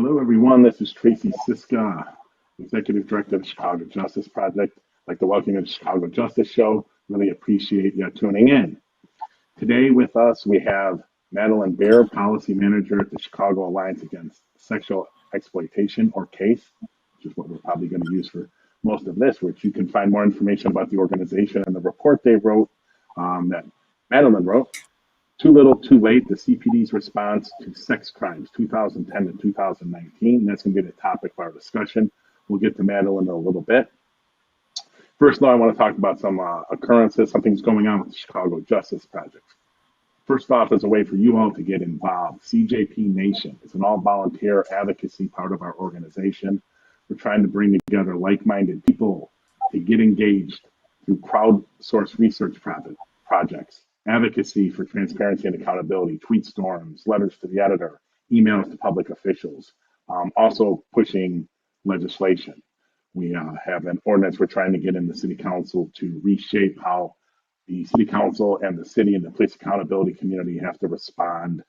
Hello, everyone. This is Tracy Siska, Executive Director of the Chicago Justice Project. I'd like to welcome you to the Chicago Justice Show. Really appreciate you tuning in. Today with us, we have Madeline Behr, Policy Manager at the Chicago Alliance Against Sexual Exploitation, or CAASE, which is what we're probably going to use for most of this, which you can find more information about the organization and the report they wrote, that Madeline wrote. Too Little, Too Late, the CPD's response to sex crimes, 2010 to 2019. That's going to be the topic of our discussion. We'll get to Madeline in a little bit. First, though, I want to talk about some occurrences, something's going on with the Chicago Justice Project. First off, as a way for you all to get involved, CJP Nation is an all-volunteer advocacy part of our organization. We're trying to bring together like-minded people to get engaged through crowdsourced research projects, advocacy for transparency and accountability, tweet storms, letters to the editor, emails to public officials, also pushing legislation. We have an ordinance we're trying to get in the city council to reshape how the city council and the city and the police accountability community have to respond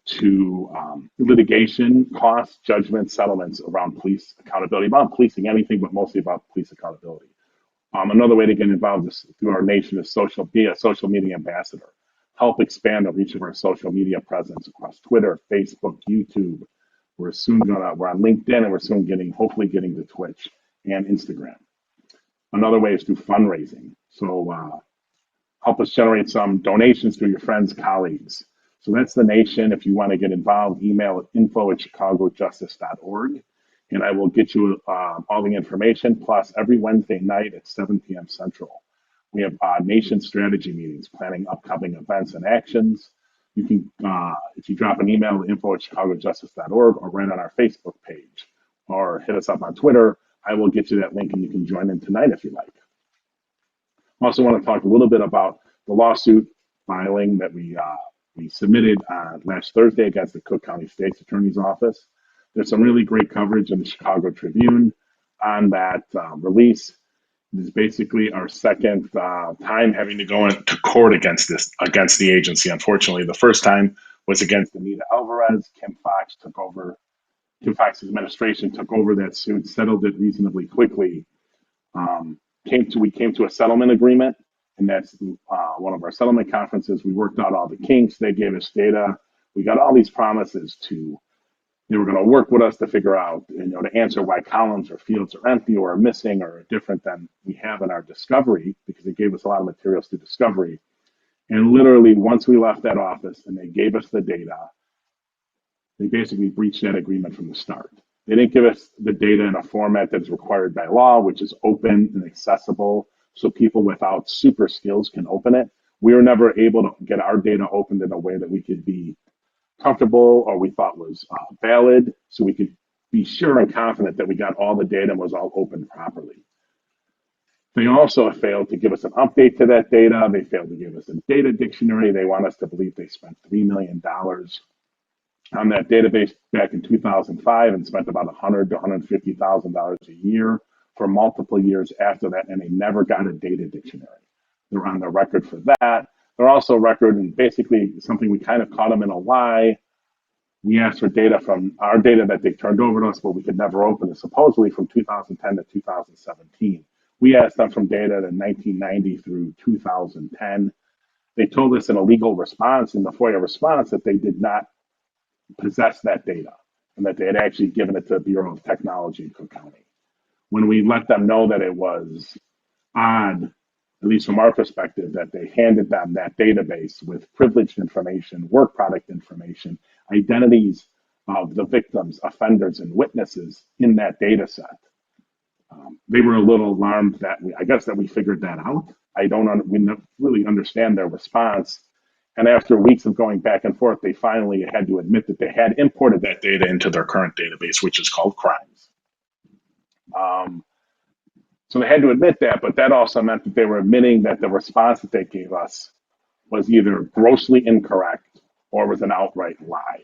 to litigation, costs, judgments, settlements around police accountability, about policing anything, but mostly about police accountability. Another way to get involved is through our nation is be a social media ambassador. Help expand the reach of our social media presence across Twitter, Facebook, YouTube. We're on LinkedIn, and we're soon hopefully getting to Twitch and Instagram. Another way is through fundraising. So help us generate some donations through your friends, colleagues. So that's the nation. If you want to get involved, email at info@chicagojustice.org. And I will get you all the information. Plus, every Wednesday night at 7 p.m. Central, we have nation strategy meetings, planning upcoming events and actions. You can, if you drop an email to info@chicagojustice.org or right on our Facebook page, or hit us up on Twitter, I will get you that link and you can join in tonight if you like. I also want to talk a little bit about the lawsuit filing that we submitted last Thursday against the Cook County State's Attorney's Office. There's some really great coverage in the Chicago Tribune on that release. This is basically our second time having to go into court against the agency. Unfortunately, the first time was against Anita Alvarez. Kim Foxx's administration took over that suit, settled it reasonably quickly. We came to a settlement agreement, and that's one of our settlement conferences. We worked out all the kinks. They gave us data. We got all these promises they were going to work with us to figure out, to answer why columns or fields are empty or are missing or are different than we have in our discovery, because they gave us a lot of materials through discovery. And literally, once we left that office and they gave us the data, they basically breached that agreement from the start. They didn't give us the data in a format that is required by law, which is open and accessible, so people without super skills can open it. We were never able to get our data opened in a way that we could be comfortable or we thought was valid, so we could be sure and confident that we got all the data and was all opened properly. They also failed to give us an update to that data. They failed to give us a data dictionary. They want us to believe they spent $3 million on that database back in 2005 and spent about $100,000 to $150,000 a year for multiple years after that, and they never got a data dictionary. They're on the record for that. They're also record, and basically something we kind of caught them in a lie. We asked for data from our data that they turned over to us, but we could never open it, supposedly from 2010 to 2017. We asked them from data in 1990 through 2010. They told us in a legal response, in the FOIA response, that they did not possess that data and that they had actually given it to the Bureau of Technology in Cook County. When we let them know that it was odd, at least from our perspective, that they handed them that database with privileged information, work product information, identities of the victims, offenders, and witnesses in that data set. They were a little alarmed that we figured that out. We don't really understand their response. And after weeks of going back and forth, they finally had to admit that they had imported that data into their current database, which is called Crimes. So they had to admit that, but that also meant that they were admitting that the response that they gave us was either grossly incorrect or was an outright lie.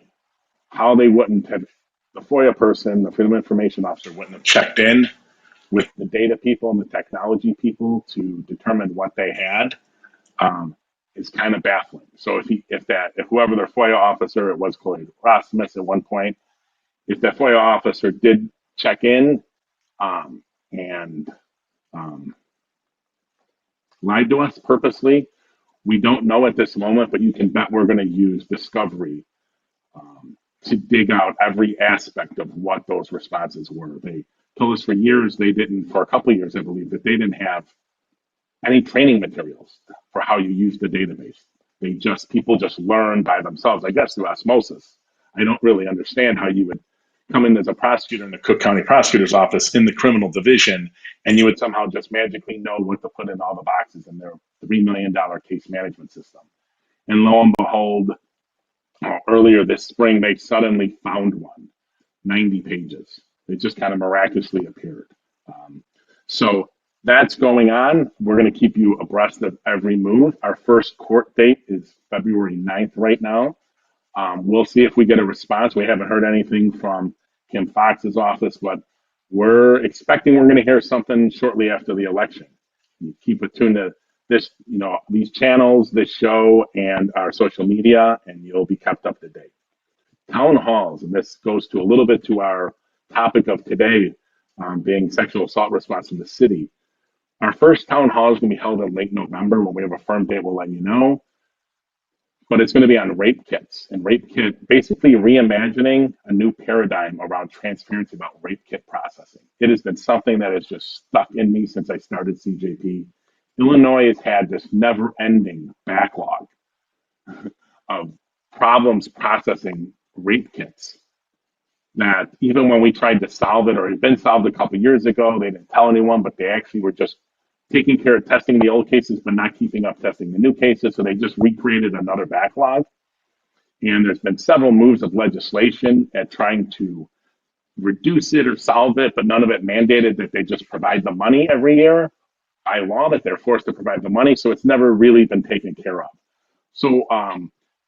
How they wouldn't have, the FOIA person, the Freedom of Information Officer, wouldn't have checked in with the data people and the technology people to determine what they had is kind of baffling. So if whoever their FOIA officer, it was Chloe Rasmus at one point, if the FOIA officer did check in and um, lied to us purposely, we don't know at this moment, but you can bet we're going to use discovery to dig out every aspect of what those responses were. They told us for years they didn't, for a couple of years, I believe, that they didn't have any training materials for how you use the database. People just learn by themselves, I guess, through osmosis. I don't really understand how you would come in as a prosecutor in the Cook County Prosecutor's Office in the criminal division, and you would somehow just magically know what to put in all the boxes in their $3 million case management system. And lo and behold, earlier this spring, they suddenly found one, 90 pages. It just kind of miraculously appeared. So that's going on. We're going to keep you abreast of every move. Our first court date is February 9th right now. We'll see if we get a response. We haven't heard anything from Kim Fox's office, but we're expecting we're going to hear something shortly after the election. You keep attuned to this, these channels, this show, and our social media, and you'll be kept up to date. Town halls, and this goes to a little bit to our topic of today, being sexual assault response in the city. Our first town hall is going to be held in late November. When we have a firm date, we'll let you know. But it's going to be on rape kits, and rape kit, basically reimagining a new paradigm around transparency about rape kit processing. It has been something that has just stuck in me since I started CJP. Illinois has had this never-ending backlog of problems processing rape kits that even when we tried to solve it, or it had been solved a couple of years ago, they didn't tell anyone, but they actually were just taking care of testing the old cases, but not keeping up testing the new cases. So they just recreated another backlog. And there's been several moves of legislation at trying to reduce it or solve it, but none of it mandated that they just provide the money every year by law, that they're forced to provide the money. So it's never really been taken care of. So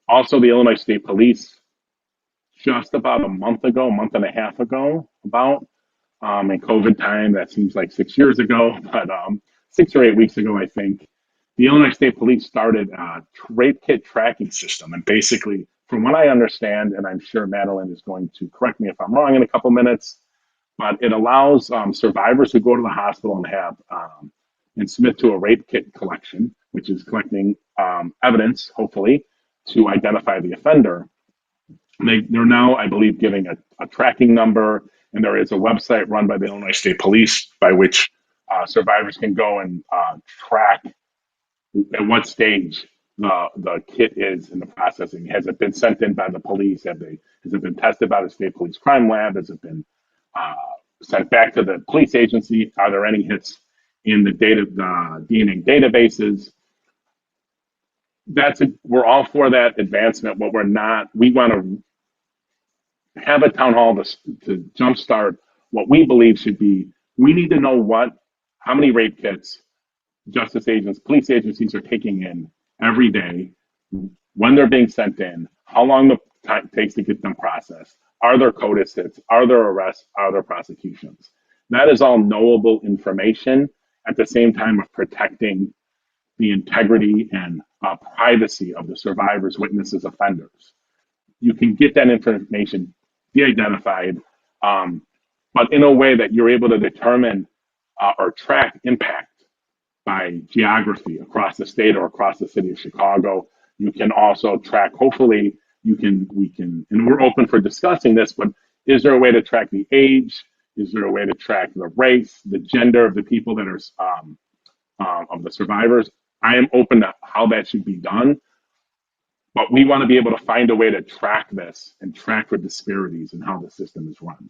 also the Illinois State Police, just about a month and a half ago, in COVID time, that seems like 6 years ago, but 6 or 8 weeks ago, I think, the Illinois State Police started a rape kit tracking system. And basically, from what I understand, and I'm sure Madeline is going to correct me if I'm wrong in a couple minutes, but it allows survivors who go to the hospital and have and submit to a rape kit collection, which is collecting evidence, hopefully, to identify the offender. They're now, I believe, giving a tracking number, and there is a website run by the Illinois State Police by which survivors can go and track at what stage the kit is in the processing. Has it been sent in by the police? Has it been tested by the state police crime lab? Has it been sent back to the police agency? Are there any hits in the DNA databases? We're all for that advancement. What we're not, we want to have a town hall to jumpstart what we believe should be. We need to know how many rape kits justice agents, police agencies are taking in every day, when they're being sent in, how long the time takes to get them processed. Are there CODIS hits? Are there arrests? Are there prosecutions? That is all knowable information at the same time of protecting the integrity and privacy of the survivors, witnesses, offenders. You can get that information de-identified, but in a way that you're able to determine or track impact by geography across the state or across the city of Chicago. You can also track, hopefully we can, and we're open for discussing this, but is there a way to track the age? Is there a way to track the race, the gender of the people that are, of the survivors? I am open to how that should be done, but we want to be able to find a way to track this and track for disparities in how the system is run.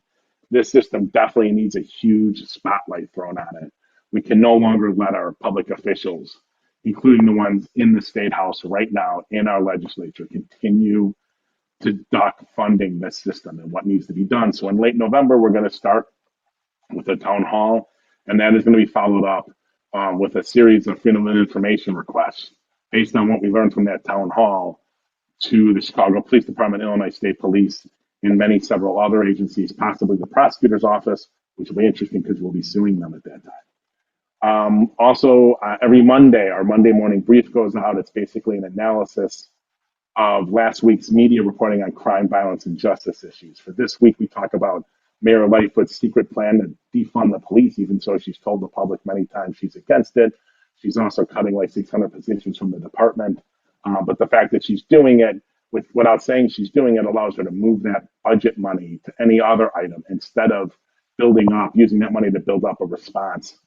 This system definitely needs a huge spotlight thrown on it. We can no longer let our public officials, including the ones in the State House right now in our legislature, continue to duck funding this system and what needs to be done. So in late November, we're going to start with a town hall, and that is going to be followed up with a series of freedom of information requests based on what we learned from that town hall to the Chicago Police Department, Illinois State Police, and several other agencies, possibly the prosecutor's office, which will be interesting because we'll be suing them at that time. Also, every Monday, our Monday morning brief goes out. It's basically an analysis of last week's media reporting on crime, violence, and justice issues. For this week, we talk about Mayor Lightfoot's secret plan to defund the police, even though she's told the public many times she's against it. She's also cutting like 600 positions from the department. But the fact that she's doing it without saying she's doing it allows her to move that budget money to any other item instead of using that money to build up a response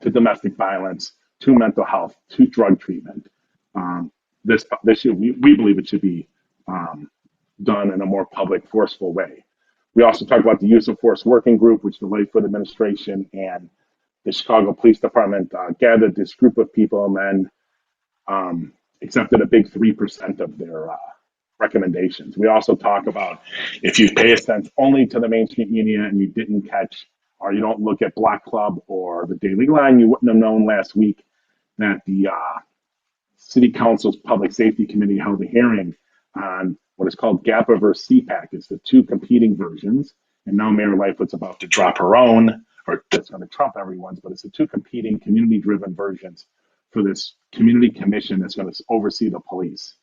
to domestic violence, to mental health, to drug treatment. Um, we believe it should be done in a more public, forceful way. We also talk about the use of force working group, which the Lightfoot administration and the Chicago Police Department gathered this group of people and then accepted a big 3% of their recommendations. We also talk about if you pay attention only to the Main Street media and you didn't catch or you don't look at Block Club or the Daily Line, you wouldn't have known last week that the City Council's Public Safety Committee held a hearing on what is called GAPA versus CPAC. It's the two competing versions. And now Mayor Lightfoot's about to drop her own, or that's going to trump everyone's, but it's the two competing community-driven versions for this community commission that's going to oversee the police.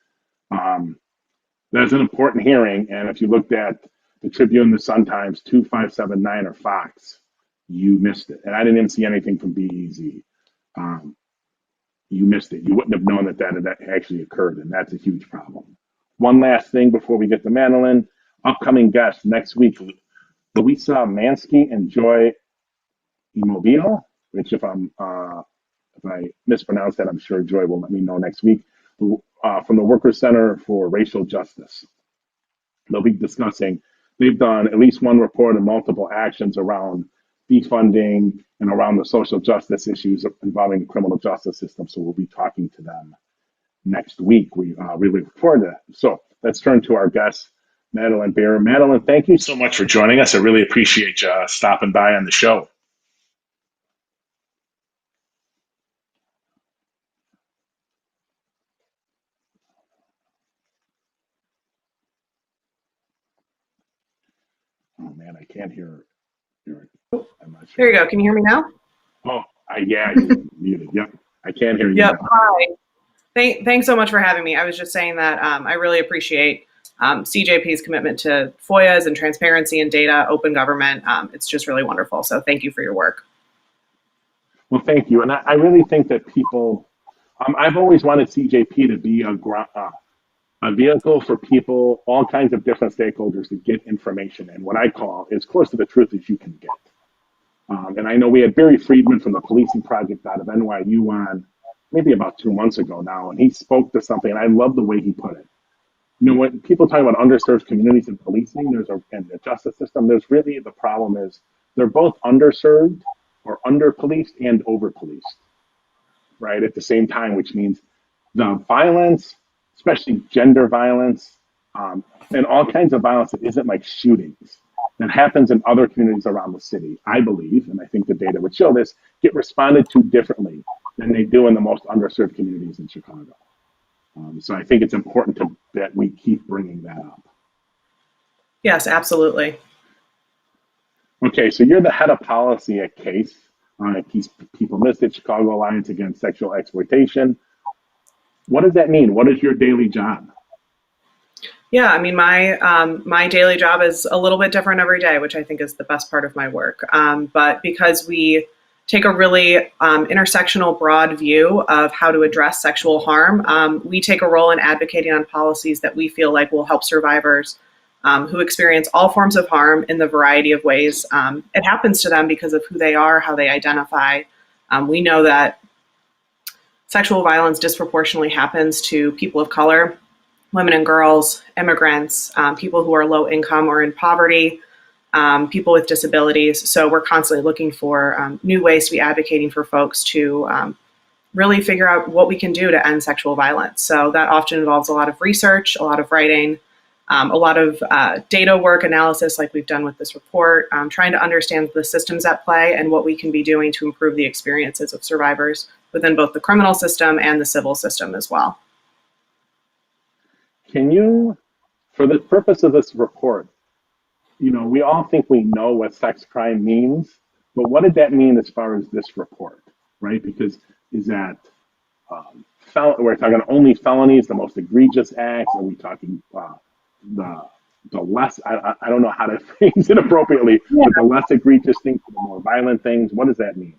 That's an important hearing, and if you looked at the Tribune, the Sun-Times, 2579, or Fox, you missed it. And I didn't even see anything from BEZ. You missed it. You wouldn't have known that actually occurred, and that's a huge problem. One last thing before we get to Madeline. Upcoming guests next week, Louisa Mansky and Joy Immobile, which if I mispronounce that, I'm sure Joy will let me know next week, from the Workers Center for Racial Justice. They'll be discussing, they've done at least one report and multiple actions around defunding and around the social justice issues involving the criminal justice system. So we'll be talking to them next week. We really look forward to that. So let's turn to our guest, Madeline Behr. Madeline, thank you so much for joining us. I really appreciate you stopping by on the show. Oh man, I can't hear. I'm not sure. There you go. Can you hear me now? Oh, yeah, you're muted. Yep, I can't hear you. Yep. Now. Hi. Thanks so much for having me. I was just saying that I really appreciate CJP's commitment to FOIAs and transparency and data, open government. It's just really wonderful. So thank you for your work. Well, thank you. And I really think that people, I've always wanted CJP to be a vehicle for people, all kinds of different stakeholders to get information in what I call as close to the truth as you can get. And I know we had Barry Friedman from the Policing Project out of NYU on maybe about 2 months ago now, and he spoke to something, and I love the way he put it. You know, when people talk about underserved communities in policing, and the justice system, there's really the problem is they're both underserved or under-policed and over-policed, right, at the same time, which means the violence, especially gender violence, and all kinds of violence that isn't like shootings, that happens in other communities around the city, I believe, and I think the data would show this, get responded to differently than they do in the most underserved communities in Chicago. So I think it's important that we keep bringing that up. Yes, absolutely. Okay, so you're the head of policy at CAASE, People Missed Chicago Alliance Against Sexual Exploitation. What does that mean? What is your daily job? Yeah, I mean, my daily job is a little bit different every day, which I think is the best part of my work. But because we take a really intersectional, broad view of how to address sexual harm, we take a role in advocating on policies that we feel like will help survivors who experience all forms of harm in the variety of ways it happens to them because of who they are, how they identify. We know that sexual violence disproportionately happens to people of color, women and girls, immigrants, people who are low income or in poverty, people with disabilities. So we're constantly looking for new ways to be advocating for folks to really figure out what we can do to end sexual violence. So that often involves a lot of research, a lot of writing, a lot of data work, analysis like we've done with this report, trying to understand the systems at play and what we can be doing to improve the experiences of survivors within both the criminal system and the civil system as well. Can you, for the purpose of this report, you know, we all think we know what sex crime means, but what did that mean as far as this report, right? Because is that we're talking only felonies, the most egregious acts? Are we talking the the less? I don't know how to phrase it appropriately, but the less egregious things, the more violent things. What does that mean?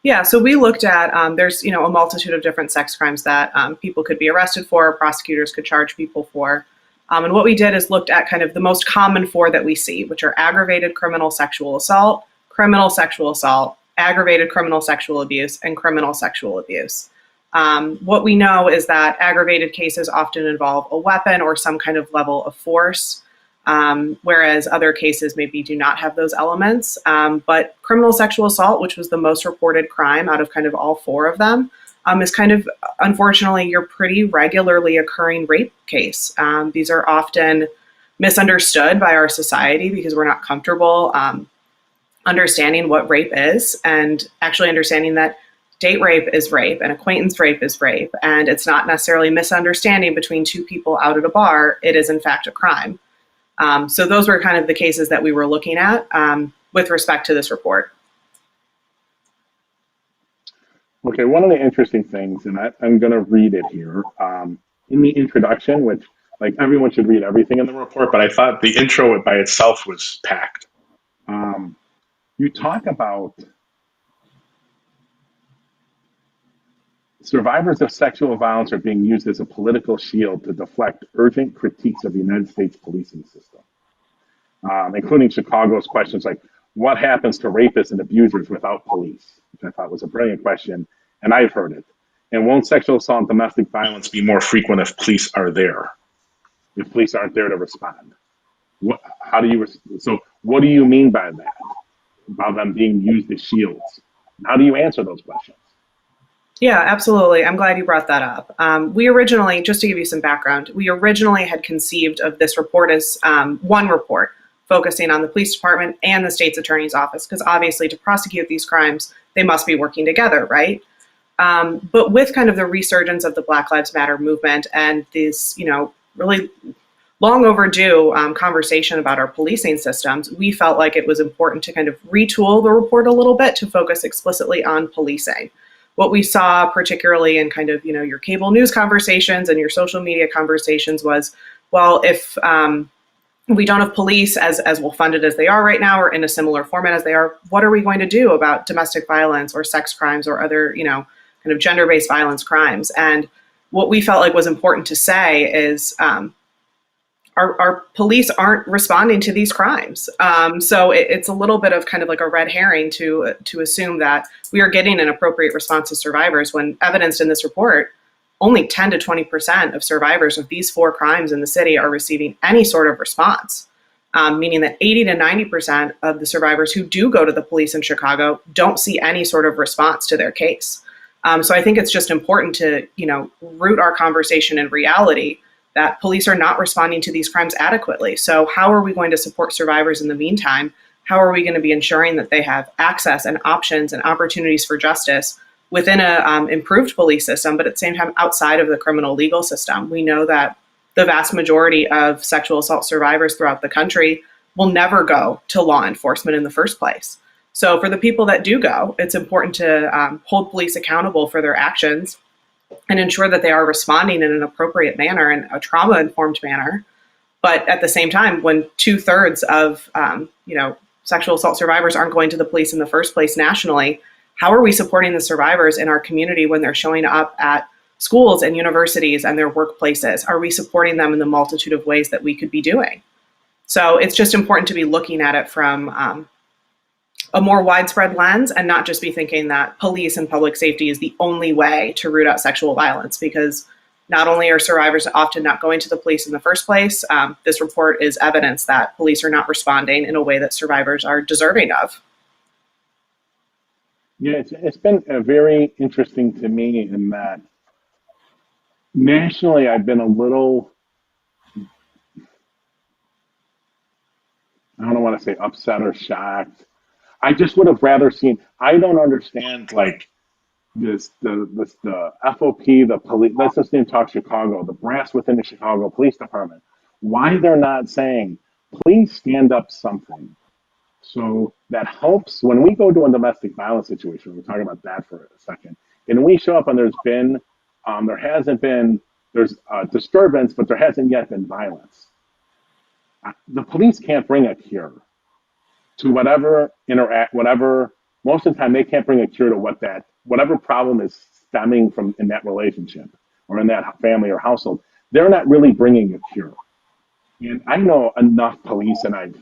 Yeah, so we looked at there's a multitude of different sex crimes that people could be arrested for, prosecutors could charge people for, and what we did is looked at kind of the most common four that we see, which are aggravated criminal sexual assault, aggravated criminal sexual abuse, and criminal sexual abuse. What we know is that aggravated cases often involve a weapon or some kind of level of force. Whereas other cases maybe do not have those elements. But criminal sexual assault, which was the most reported crime out of kind of all four of them, is kind of, unfortunately, your pretty regularly occurring rape case. These are often misunderstood by our society because we're not comfortable understanding what rape is and actually understanding that date rape is rape and acquaintance rape is rape. And it's not necessarily misunderstanding between two people out at a bar. It is, in fact, a crime. So those were kind of the cases that we were looking at with respect to this report. Okay, one of the interesting things, and I'm going to read it here in the introduction, which like everyone should read everything in the report, but I thought the intro by itself was packed. You talk about survivors of sexual violence are being used as a political shield to deflect urgent critiques of the United States policing system, including Chicago's questions like, what happens to rapists and abusers without police? Which I thought was a brilliant question, and I've heard it. And won't sexual assault and domestic violence be more frequent if police are there? If police aren't there to respond? So what do you mean by that? About them being used as shields? How do you answer those questions? Yeah, absolutely. I'm glad you brought that up. We originally, just to give you some background, we originally had conceived of this report as one report focusing on the police department and the state's attorney's office, because obviously to prosecute these crimes, they must be working together, right? But with kind of the resurgence of the Black Lives Matter movement and this, really long overdue conversation about our policing systems, we felt like it was important to kind of retool the report a little bit to focus explicitly on policing. What we saw, particularly in kind of, your cable news conversations and your social media conversations was, well, if we don't have police as well funded as they are right now or in a similar format as they are, what are we going to do about domestic violence or sex crimes or other, kind of gender-based violence crimes? And what we felt like was important to say is our police aren't responding to these crimes. So it's a little bit of kind of like a red herring to assume that we are getting an appropriate response to survivors when evidenced in this report, only 10 to 20% of survivors of these four crimes in the city are receiving any sort of response, meaning that 80 to 90% of the survivors who do go to the police in Chicago don't see any sort of response to their case. So I think it's just important to, root our conversation in reality that police are not responding to these crimes adequately. So how are we going to support survivors in the meantime? How are we going to be ensuring that they have access and options and opportunities for justice within a improved police system, but at the same time outside of the criminal legal system? We know that the vast majority of sexual assault survivors throughout the country will never go to law enforcement in the first place. So for the people that do go, it's important to hold police accountable for their actions and ensure that they are responding in an appropriate manner and a trauma-informed manner. But at the same time, when 2/3 of sexual assault survivors aren't going to the police in the first place nationally, how are we supporting the survivors in our community when they're showing up at schools and universities and their workplaces? Are we supporting them in the multitude of ways that we could be doing? So it's just important to be looking at it from a more widespread lens and not just be thinking that police and public safety is the only way to root out sexual violence, because not only are survivors often not going to the police in the first place, this report is evidence that police are not responding in a way that survivors are deserving of. Yeah, it's been very interesting to me in that nationally I've been a little, I don't want to say upset or shocked. I just would have rather seen, I don't understand like the FOP, the police, let's just name talk Chicago, the brass within the Chicago Police Department, why they're not saying, please stand up something. So that helps when we go to a domestic violence situation. We're talking about that for a second. And we show up and there's been there's disturbance, but there hasn't yet been violence. The police can't bring a cure to whatever. Most of the time, they can't bring a cure to whatever problem is stemming from in that relationship or in that family or household. They're not really bringing a cure. And I know enough police, and I've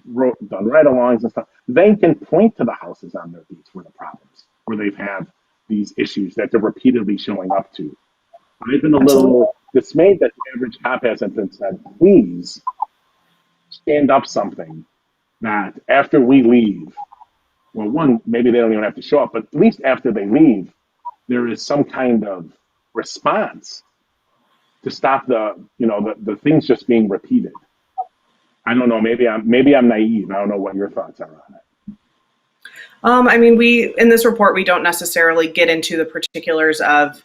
done ride-alongs and stuff. They can point to the houses on their beats where the problems, where they've had these issues that they're repeatedly showing up to. I've been a Absolutely. little dismayed that the average cop hasn't been said, please stand up something that after we leave, well, one, maybe they don't even have to show up, but at least after they leave, there is some kind of response to stop the things just being repeated. I don't know. Maybe I'm naive. I don't know what your thoughts are on it. I mean, in this report, we don't necessarily get into the particulars of,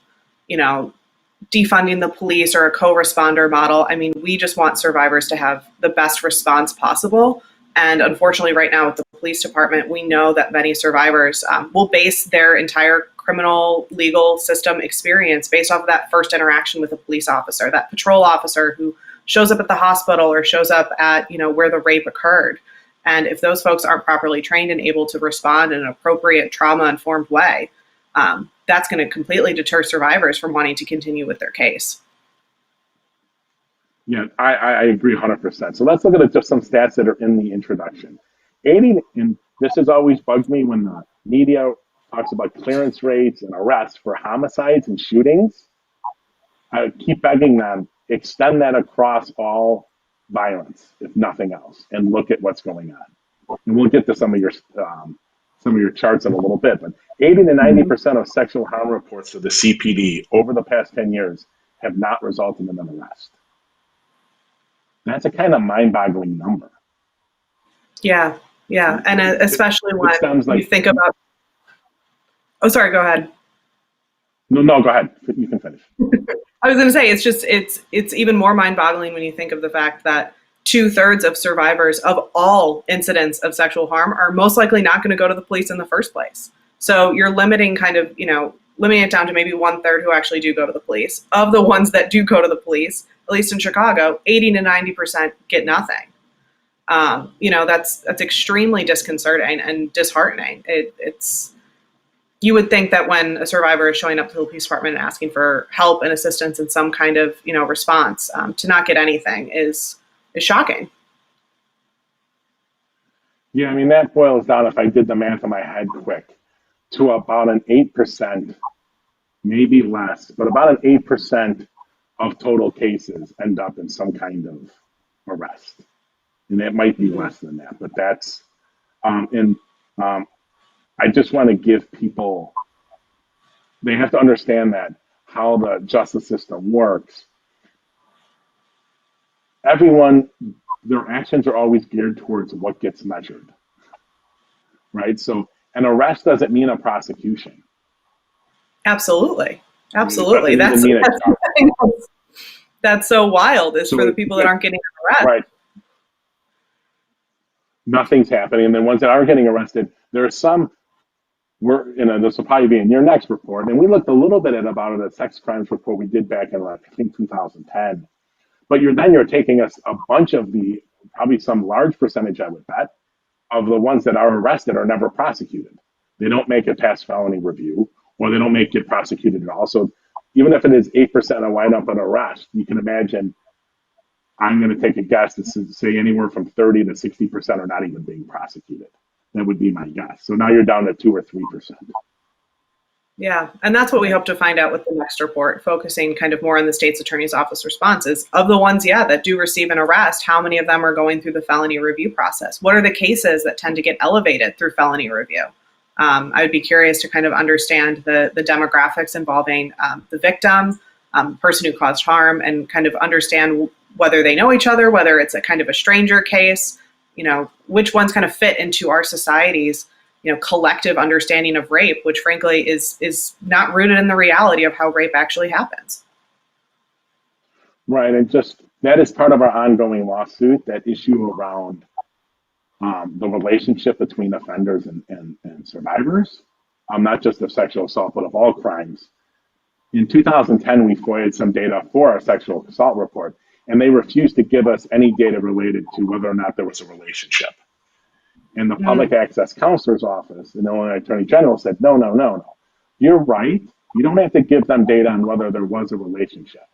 defunding the police or a co-responder model. I mean, we just want survivors to have the best response possible. And unfortunately, right now with the police department, we know that many survivors will base their entire criminal legal system experience based off of that first interaction with a police officer, that patrol officer who shows up at the hospital or shows up at, where the rape occurred. And if those folks aren't properly trained and able to respond in an appropriate trauma-informed way, that's going to completely deter survivors from wanting to continue with their case. Yeah, I agree 100%. So let's look at just some stats that are in the introduction. 80, and this has always bugged me when the media talks about clearance rates and arrests for homicides and shootings. I keep begging them, extend that across all violence, if nothing else, and look at what's going on. And we'll get to some of your charts in a little bit, but 80 to 90% of sexual harm reports to the CPD over the past 10 years have not resulted in an arrest. That's a kind of mind-boggling number. Yeah, and especially when like, you think about. Oh, sorry. Go ahead. No, go ahead. You can finish. I was going to say it's even more mind-boggling when you think of the fact that 2/3 of survivors of all incidents of sexual harm are most likely not going to go to the police in the first place. So you're limiting limiting it down to maybe 1/3 who actually do go to the police. Of the ones that do go to the police, at least in Chicago, 80 to 90% get nothing. That's extremely disconcerting and disheartening. It's you would think that when a survivor is showing up to the police department and asking for help and assistance in some kind of response, to not get anything is shocking. Yeah, I mean that boils down, if I did the math in my head quick, to about an 8%, maybe less, but about an 8% of total cases end up in some kind of arrest. And it might be less than that, but that's, I just want to give people, they have to understand that how the justice system works. Everyone, their actions are always geared towards what gets measured, right? So an arrest doesn't mean a prosecution. Absolutely. That's so wild is for the people that aren't getting arrested. Right. Nothing's happening. And then ones that are getting arrested, there are some, this will probably be in your next report. And we looked a little bit about a sex crimes report we did back in, I think, 2010. But you're taking us a bunch of probably some large percentage, I would bet, of the ones that are arrested are never prosecuted. They don't make it past felony review, or they don't make it prosecuted at all. So even if it is 8% of wind up an arrest, you can imagine, I'm going to take a guess to say anywhere from 30 to 60% are not even being prosecuted. That would be my guess. So now you're down to 2 or 3%. Yeah, and that's what we hope to find out with the next report, focusing kind of more on the state's attorney's office responses. Of the ones, that do receive an arrest, how many of them are going through the felony review process? What are the cases that tend to get elevated through felony review? I would be curious to kind of understand the demographics involving the victim, person who caused harm, and kind of understand whether they know each other, whether it's a kind of a stranger case, which ones kind of fit into our society's collective understanding of rape, which frankly is not rooted in the reality of how rape actually happens. Right, and just that is part of our ongoing lawsuit, that issue around the relationship between offenders and survivors, not just of sexual assault, but of all crimes. In 2010, we FOIA'd some data for our sexual assault report, and they refused to give us any data related to whether or not there was a relationship. And the Public Mm, Access Counselor's Office, the Illinois Attorney General, said, no, no, no, no. You're right. You don't have to give them data on whether there was a relationship,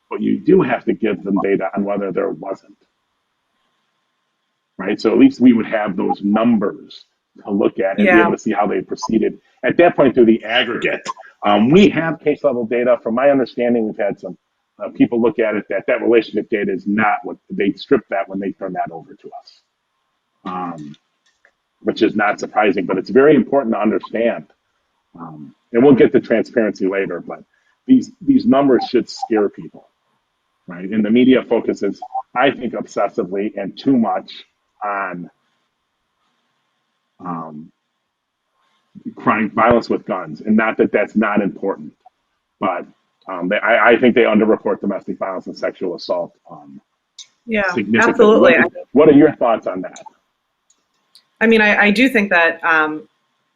but you do have to give them data on whether there wasn't. Right? So at least we would have those numbers to look at and be yeah. able to see how they proceeded at that point through the aggregate. We have case level data. From my understanding, we've had some people look at it that relationship data is not what they stripped that when they turned that over to us, which is not surprising, but it's very important to understand. And we'll get to transparency later, but these numbers should scare people, right? And the media focuses, I think, obsessively and too much on crime, violence with guns, and not that that's not important, but I think they underreport domestic violence and sexual assault Yeah, significantly. absolutely. What are your thoughts on that? I mean, I do think that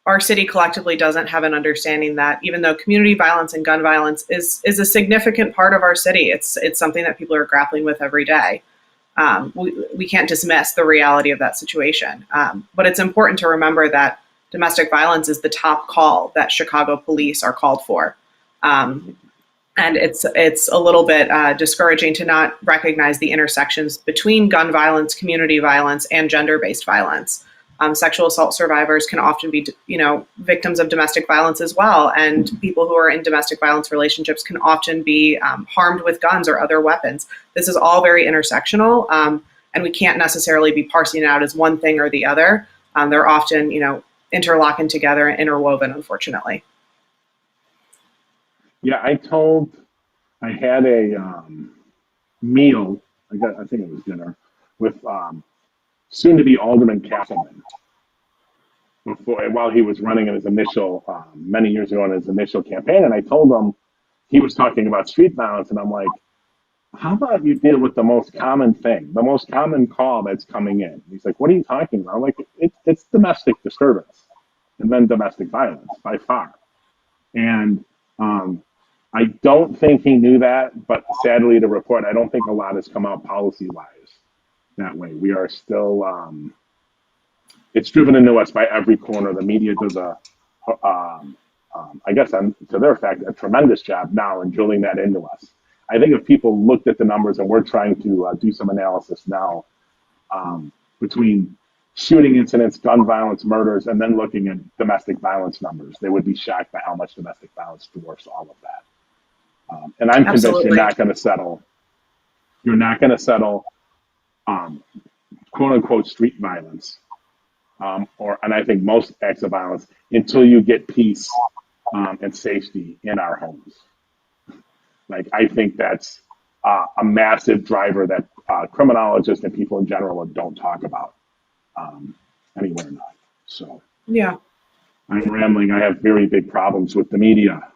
our city collectively doesn't have an understanding that even though community violence and gun violence is a significant part of our city, it's something that people are grappling with every day. We can't dismiss the reality of that situation. But it's important to remember that domestic violence is the top call that Chicago police are called for. And it's a little bit discouraging to not recognize the intersections between gun violence, community violence, and gender-based violence. Sexual assault survivors can often be, victims of domestic violence as well, and people who are in domestic violence relationships can often be harmed with guns or other weapons. This is all very intersectional, and we can't necessarily be parsing it out as one thing or the other. They're often, interlocking together and interwoven, unfortunately. Yeah, I had a meal, I think it was dinner, with soon-to-be Alderman Castleman while he was running in his initial, many years ago in his initial campaign. And I told him, he was talking about street violence, and I'm like, how about you deal with the most common thing, the most common call that's coming in? He's like, what are you talking about? I'm like, it's domestic disturbance and then domestic violence by far. And I don't think he knew that, but sadly to report, I don't think a lot has come out policy-wise that way. We are still, it's driven into us by every corner. The media does I guess to their fact, a tremendous job now in drilling that into us. I think if people looked at the numbers, and we're trying to do some analysis now between shooting incidents, gun violence, murders, and then looking at domestic violence numbers, they would be shocked by how much domestic violence dwarfs all of that. And I'm convinced Absolutely. you're not going to settle. You're not going to settle, quote unquote, street violence, and I think most acts of violence until you get peace and safety in our homes. Like, I think that's a massive driver that criminologists and people in general don't talk about anywhere enough. So Yeah. I'm rambling. I have very big problems with the media.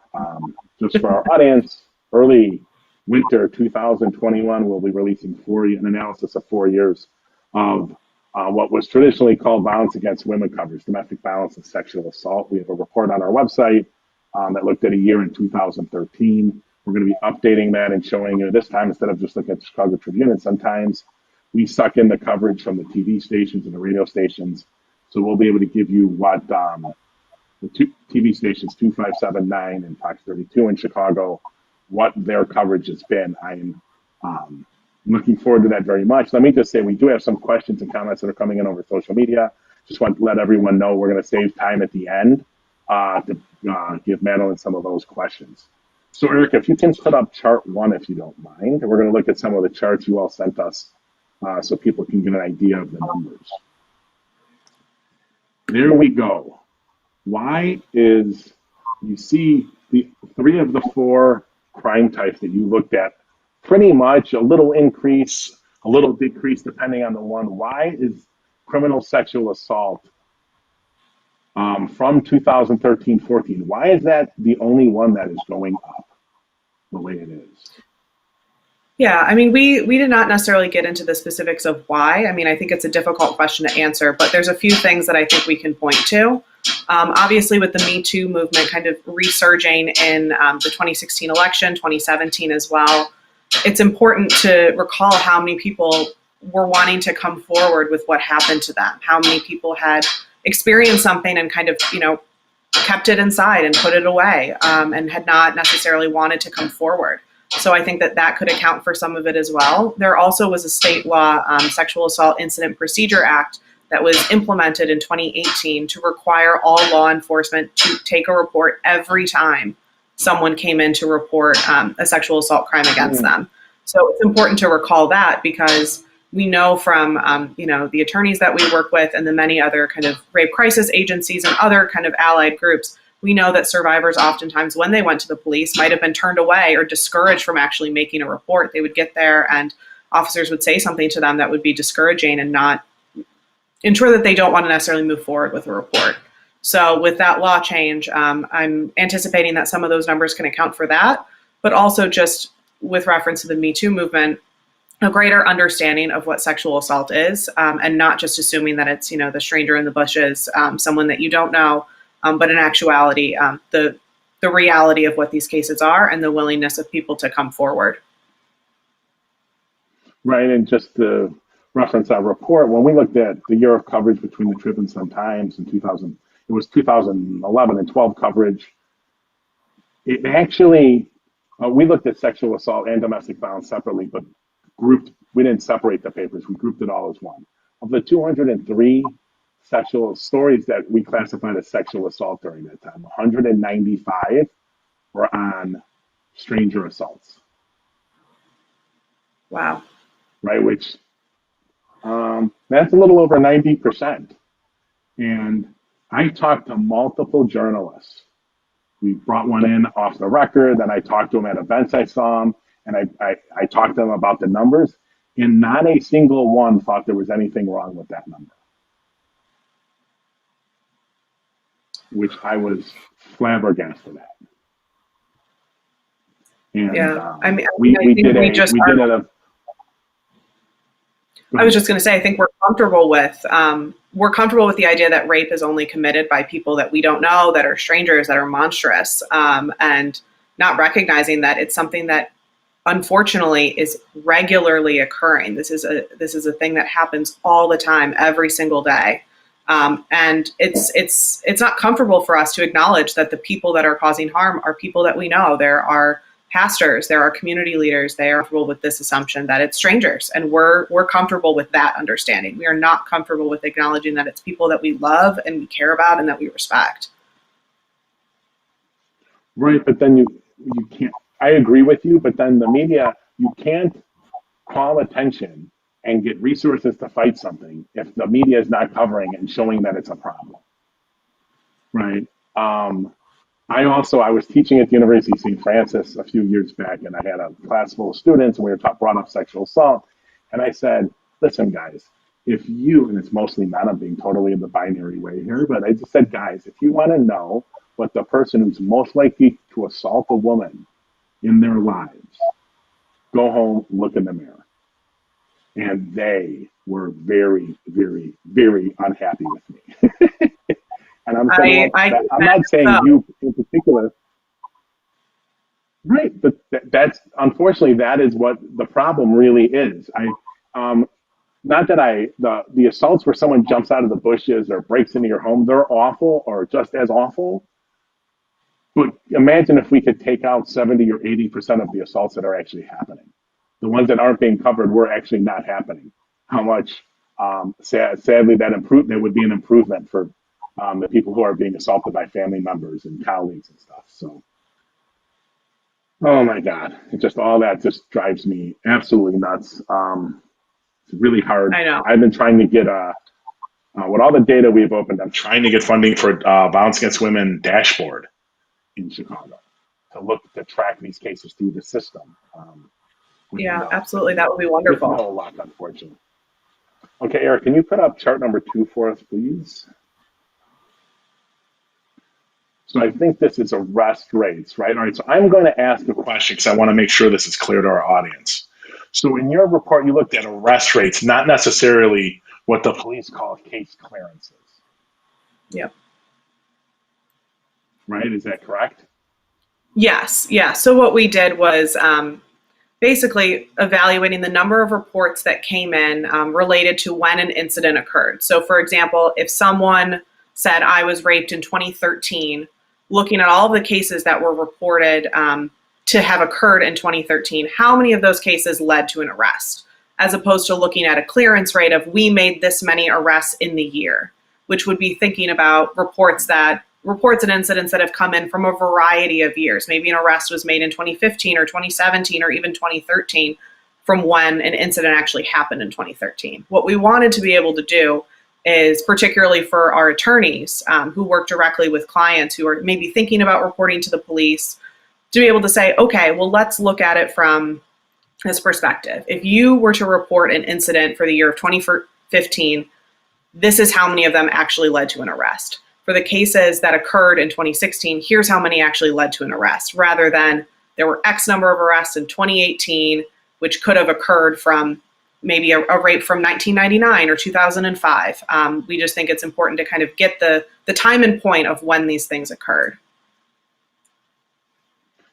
Just for our audience, early winter 2021, we'll be releasing an analysis of 4 years of what was traditionally called violence against women coverage, domestic violence and sexual assault. We have a report on our website that looked at a year in 2013. We're going to be updating that and showing you this time, instead of just looking at the Chicago Tribune, and sometimes we suck in the coverage from the TV stations and the radio stations. So we'll be able to give you what the TV stations 2579 and Fox 32 in Chicago, what their coverage has been. I'm looking forward to that very much. Let me just say, we do have some questions and comments that are coming in over social media. Just want to let everyone know we're going to save time at the end to give Madeline some of those questions. So Eric, if you can put up chart 1, if you don't mind, we're going to look at some of the charts you all sent us so people can get an idea of the numbers. There we go. Why is, you see the 3 of the 4 crime types that you looked at, pretty much a little increase, a little decrease, depending on the one. Why is criminal sexual assault from 2013-14, why is that the only one that is going up the way it is? Yeah, I mean, we did not necessarily get into the specifics of why. I mean, I think it's a difficult question to answer, but there's a few things that I think we can point to. Obviously, with the Me Too movement kind of resurging in the 2016 election, 2017 as well, it's important to recall how many people were wanting to come forward with what happened to them, how many people had experienced something and kind of, kept it inside and put it away, and had not necessarily wanted to come forward. So I think that could account for some of it as well. There also was a state law, Sexual Assault Incident Procedure Act, that was implemented in 2018 to require all law enforcement to take a report every time someone came in to report a sexual assault crime against them. So it's important to recall that, because we know from the attorneys that we work with and the many other kind of rape crisis agencies and other kind of allied groups, we know that survivors oftentimes, when they went to the police, might have been turned away or discouraged from actually making a report. They would get there and officers would say something to them that would be discouraging and not ensure that they don't want to necessarily move forward with a report. So with that law change, I'm anticipating that some of those numbers can account for that, but also just with reference to the Me Too movement, a greater understanding of what sexual assault is, and not just assuming that it's, the stranger in the bushes, someone that you don't know, but in actuality, the reality of what these cases are and the willingness of people to come forward. Right, and just to reference our report, when we looked at the year of coverage between the Trib and Sun Times in 2000, it was 2011 and 12 coverage. It actually, we looked at sexual assault and domestic violence separately, but we didn't separate the papers, we grouped it all as one. Of the 203 sexual stories that we classified as sexual assault during that time, 195 were on stranger assaults. Wow. Right, which that's a little over 90%. And I talked to multiple journalists. We brought one in off the record, then I talked to them at events I saw them, and I talked to them about the numbers, and not a single one thought there was anything wrong with that number, which I was flabbergasted at. And Yeah, I was just going to say, I think we're comfortable with the idea that rape is only committed by people that we don't know, that are strangers, that are monstrous, and not recognizing that it's something that unfortunately is regularly occurring. This is a thing that happens all the time, every single day, and it's not comfortable for us to acknowledge that the people that are causing harm are people that we know. There are pastors, there are community leaders, they are comfortable with this assumption that it's strangers, and we're comfortable with that understanding. We are not comfortable with acknowledging that it's people that we love and we care about and that we respect. Right, but then you can't, I agree with you, but then the media, you can't call attention and get resources to fight something if the media is not covering and showing that it's a problem. Right. I was teaching at the University of St. Francis a few years back, and I had a class full of students, and we were brought up sexual assault. And I said, listen, guys, if you, and it's mostly men, I'm being totally in the binary way here, but I just said, guys, if you want to know what the person who's most likely to assault a woman in their lives, go home, look in the mirror. And they were very, very, very unhappy with me. And I'm saying, I'm not saying you in particular, right? But that's unfortunately that is what the problem really is. Not that the assaults where someone jumps out of the bushes or breaks into your home, they're awful or just as awful. But imagine if we could take out 70 or 80% of the assaults that are actually happening. The ones that aren't being covered were actually not happening. How much, sadly, that would be an improvement for the people who are being assaulted by family members and colleagues and stuff. So, oh my God, all that just drives me absolutely nuts. It's really hard. I know. I've been trying to get with all the data we've opened, I'm trying to get funding for Violence Against Women dashboard in Chicago to track these cases through the system. Yeah, absolutely. That would be wonderful. No luck, unfortunately. Okay, Eric, can you put up chart number 2 for us, please? So I think this is arrest rates, right? All right, so I'm going to ask a question because I want to make sure this is clear to our audience. So in your report, you looked at arrest rates, not necessarily what the police call case clearances. Yep. right? Is that correct? Yes, yeah. So what we did was basically evaluating the number of reports that came in related to when an incident occurred. So, for example, if someone said, I was raped in 2013, looking at all of the cases that were reported to have occurred in 2013, how many of those cases led to an arrest, as opposed to looking at a clearance rate of we made this many arrests in the year, which would be thinking about reports and incidents that have come in from a variety of years. Maybe an arrest was made in 2015 or 2017 or even 2013 from when an incident actually happened in 2013. What we wanted to be able to do is, particularly for our attorneys who work directly with clients who are maybe thinking about reporting to the police, to be able to say, okay, well, let's look at it from this perspective. If you were to report an incident for the year of 2015, this is how many of them actually led to an arrest. For the cases that occurred in 2016, here's how many actually led to an arrest, rather than there were X number of arrests in 2018, which could have occurred from maybe a rape from 1999 or 2005. We just think it's important to kind of get the time and point of when these things occurred.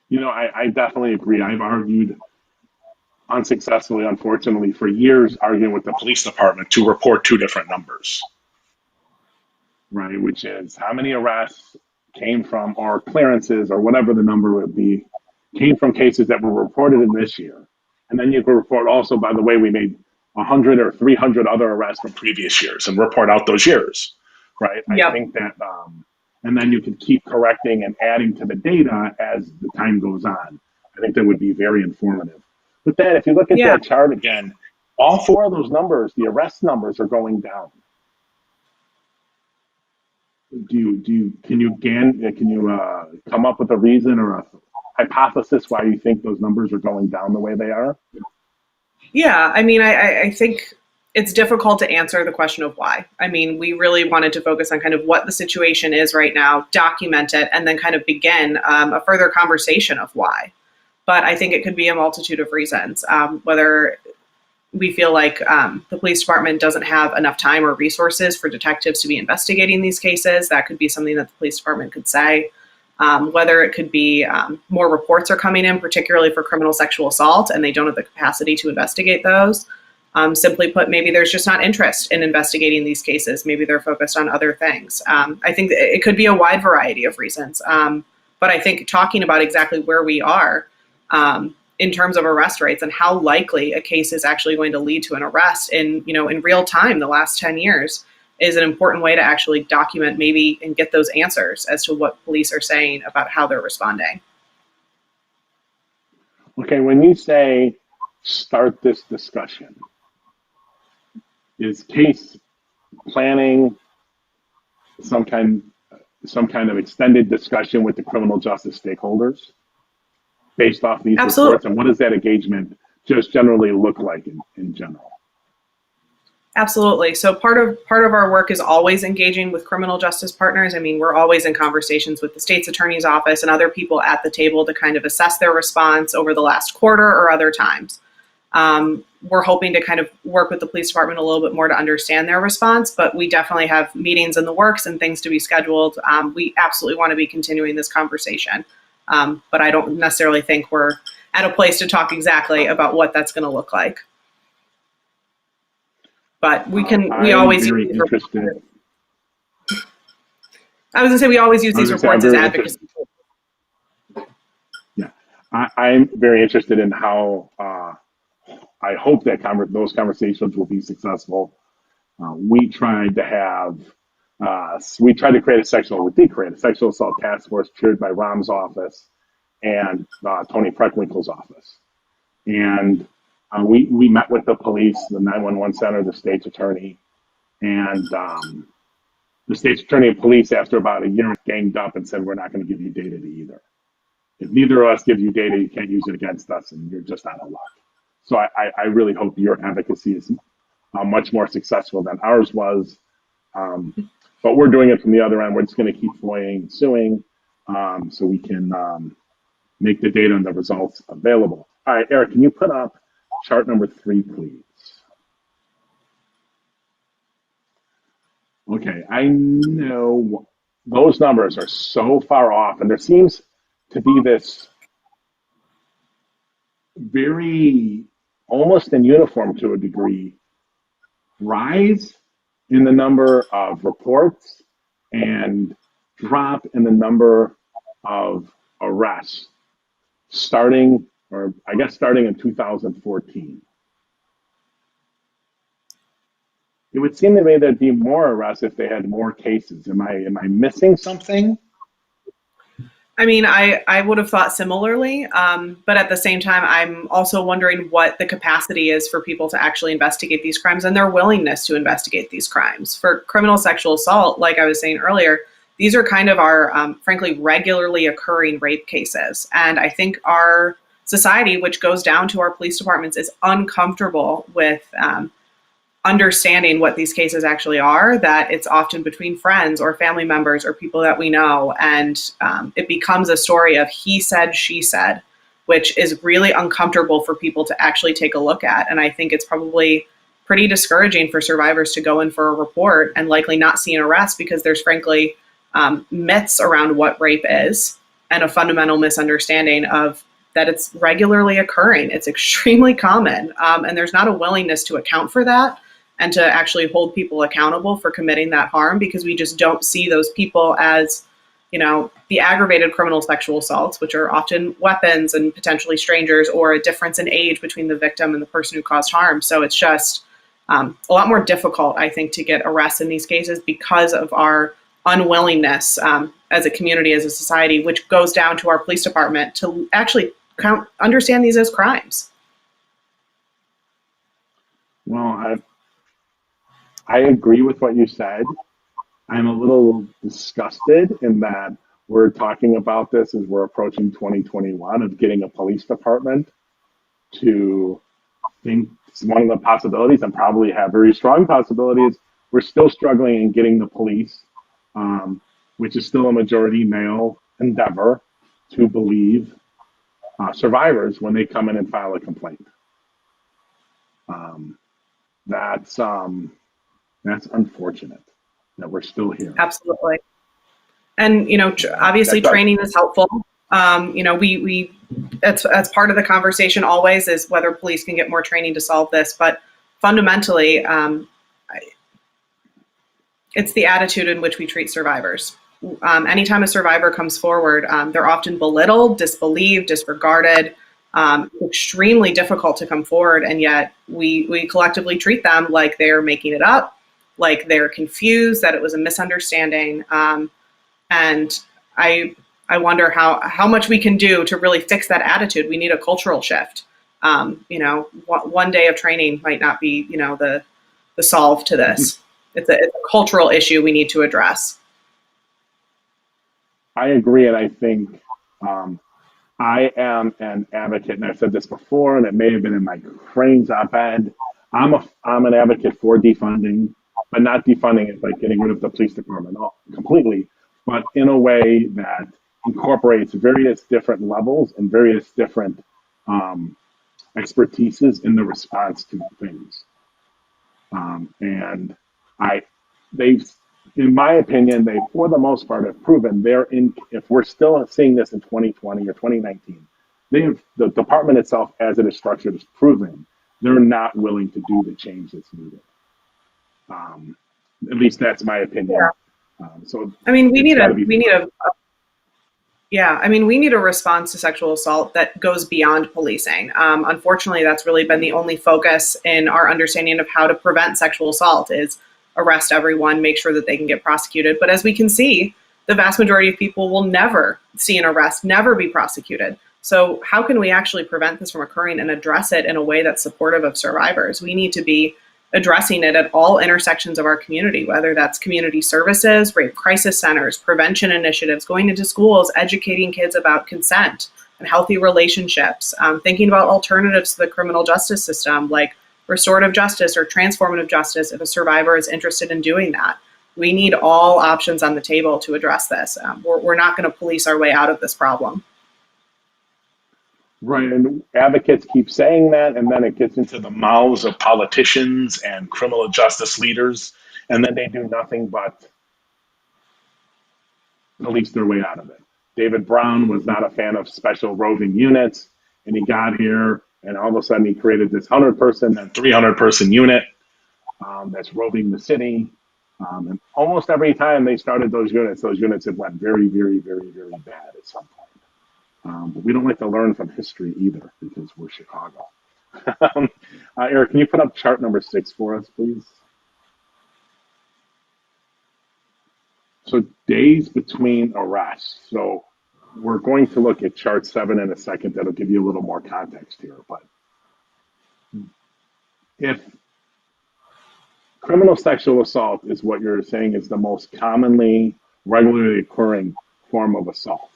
You know, I definitely agree. I've argued unsuccessfully, unfortunately, for years, arguing with the police department to report two different numbers, right? Which is how many arrests came from, or clearances, or whatever the number would be, came from cases that were reported in this year. And then you could report also, by the way, we made 100 or 300 other arrests from previous years and report out those years, right? Yep. I think that, and then you can keep correcting and adding to the data as the time goes on. I think that would be very informative. But then if you look at that chart again, all four of those numbers, the arrest numbers are going down. Can you come up with a reason or a hypothesis why you think those numbers are going down the way they are? Yeah, I mean, I think it's difficult to answer the question of why. I mean, we really wanted to focus on kind of what the situation is right now, document it, and then kind of begin a further conversation of why. But I think it could be a multitude of reasons, whether we feel like the police department doesn't have enough time or resources for detectives to be investigating these cases. That could be something that the police department could say. Whether it could be more reports are coming in, particularly for criminal sexual assault, and they don't have the capacity to investigate those. Simply put, maybe there's just not interest in investigating these cases. Maybe they're focused on other things. I think it could be a wide variety of reasons. But I think talking about exactly where we are in terms of arrest rates and how likely a case is actually going to lead to an arrest in real time, the last 10 years, is an important way to actually document maybe and get those answers as to what police are saying about how they're responding. Okay, when you say start this discussion, is case planning some kind of extended discussion with the criminal justice stakeholders based off these reports? And what does that engagement just generally look like in general? Absolutely. So part of our work is always engaging with criminal justice partners. I mean, we're always in conversations with the state's attorney's office and other people at the table to kind of assess their response over the last quarter or other times. We're hoping to kind of work with the police department a little bit more to understand their response, but we definitely have meetings in the works and things to be scheduled. We absolutely want to be continuing this conversation, but I don't necessarily think we're at a place to talk exactly about what that's going to look like. But we always use these reports. I was going to say we always use these reports as advocacy. Yeah, I'm very interested in how I hope that those conversations will be successful. We tried to create a sexual assault task force chaired by Rom's office and Tony Preckwinkle's office. And we met with the police, the 911 center, the state's attorney, and the state's attorney and police, after about a year, ganged up and said, we're not going to give you data to either. If neither of us give you data, you can't use it against us, and you're just out of luck. So I really hope your advocacy is much more successful than ours was. But we're doing it from the other end. We're just going to keep FOIAing and suing so we can make the data and the results available. All right, Eric, can you put up chart number 3, please? Okay, I know those numbers are so far off, and there seems to be this very, almost in uniform to a degree, rise in the number of reports and drop in the number of arrests starting, or I guess starting in 2014. It would seem to me there'd be more arrests if they had more cases. Am I missing something? I mean, I would have thought similarly, but at the same time, I'm also wondering what the capacity is for people to actually investigate these crimes and their willingness to investigate these crimes. For criminal sexual assault, like I was saying earlier, these are kind of our, frankly, regularly occurring rape cases. And I think our society, which goes down to our police departments, is uncomfortable with understanding what these cases actually are, that it's often between friends or family members or people that we know. And it becomes a story of he said, she said, which is really uncomfortable for people to actually take a look at. And I think it's probably pretty discouraging for survivors to go in for a report and likely not see an arrest because there's frankly myths around what rape is and a fundamental misunderstanding of that it's regularly occurring. It's extremely common. And there's not a willingness to account for that and to actually hold people accountable for committing that harm because we just don't see those people as, you know, the aggravated criminal sexual assaults, which are often weapons and potentially strangers, or a difference in age between the victim and the person who caused harm. So it's just a lot more difficult, I think, to get arrests in these cases because of our unwillingness as a community, as a society, which goes down to our police department to actually understand these as crimes. Well, I agree with what you said. I'm a little disgusted in that we're talking about this as we're approaching 2021 of getting a police department to think it's one of the possibilities and probably have very strong possibilities. We're still struggling in getting the police, which is still a majority male endeavor, to believe survivors when they come in and file a complaint. Um, that's unfortunate that we're still here. Absolutely. And, you know, obviously training is helpful. You know, that's part of the conversation always is whether police can get more training to solve this. But fundamentally, it's the attitude in which we treat survivors. Anytime a survivor comes forward, they're often belittled, disbelieved, disregarded, extremely difficult to come forward. And yet we collectively treat them like they're making it up, like they're confused, that it was a misunderstanding. And I wonder how much we can do to really fix that attitude. We need a cultural shift. You know, one day of training might not be, you know, the solve to this. It's a cultural issue we need to address. I agree, and I think I am an advocate, and I've said this before, and it may have been in my Crane's op-ed. I'm an advocate for defunding, but not defunding it like getting rid of the police department completely, but in a way that incorporates various different levels and various different expertises in the response to things. And I, they've, in my opinion, they, for the most part, have proven they're in. If we're still seeing this in 2020 or 2019, the department itself, as it is structured, is proven they're not willing to do the change that's needed. At least that's my opinion. Yeah. So I mean, we need a yeah, I mean, we need a response to sexual assault that goes beyond policing. Unfortunately, that's really been the only focus in our understanding of how to prevent sexual assault is arrest everyone, make sure that they can get prosecuted. But as we can see, the vast majority of people will never see an arrest, never be prosecuted. So how can we actually prevent this from occurring and address it in a way that's supportive of survivors? We need to be addressing it at all intersections of our community, whether that's community services, rape crisis centers, prevention initiatives, going into schools, educating kids about consent and healthy relationships, thinking about alternatives to the criminal justice system like restorative justice or transformative justice if a survivor is interested in doing that. We need all options on the table to address this. We're not going to police our way out of this problem. right, and advocates keep saying that, and then it gets into the mouths of politicians and criminal justice leaders, and then they do nothing but police their way out of it. David Brown was not a fan of special roving units, and he got here, and all of a sudden he created this 100-person, then 300-person unit that's roving the city. And almost every time they started those units had went very, very, very, very bad at some point. But we don't like to learn from history either because we're Chicago. Eric, can you put up chart number 6 for us, please? So days between arrests. So we're going to look at chart 7 in a second. That'll give you a little more context here. But if criminal sexual assault is what you're saying is the most commonly, regularly occurring form of assault,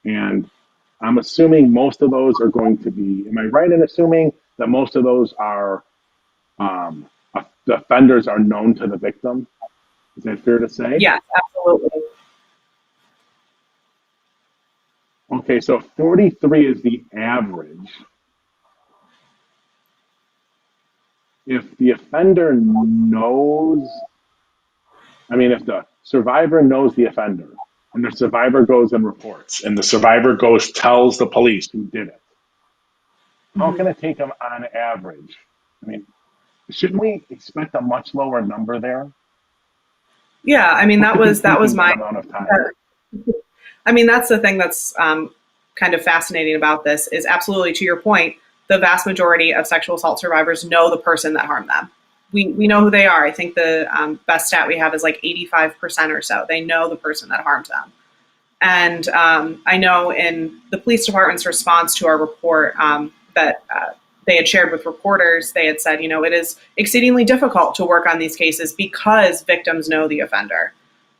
and I'm assuming most of those are going to be, am I right in assuming that most of those are, the offenders are known to the victim? Is that fair to say? Yes, absolutely. Okay, so 43 is the average. If the offender knows, I mean, if the survivor knows the offender and the survivor goes and reports and the survivor goes, tells the police who did it, how Mhm. can it take them on average? I mean, shouldn't we expect a much lower number there? Yeah, I mean What that could be was taking that my. amount of time? I mean that's the thing that's kind of fascinating about this is absolutely to your point. The vast majority of sexual assault survivors know the person that harmed them. We know who they are. I think the best stat we have is like 85% or so. They know the person that harmed them. And I know in the police department's response to our report that they had shared with reporters, they had said, you know, it is exceedingly difficult to work on these cases because victims know the offender.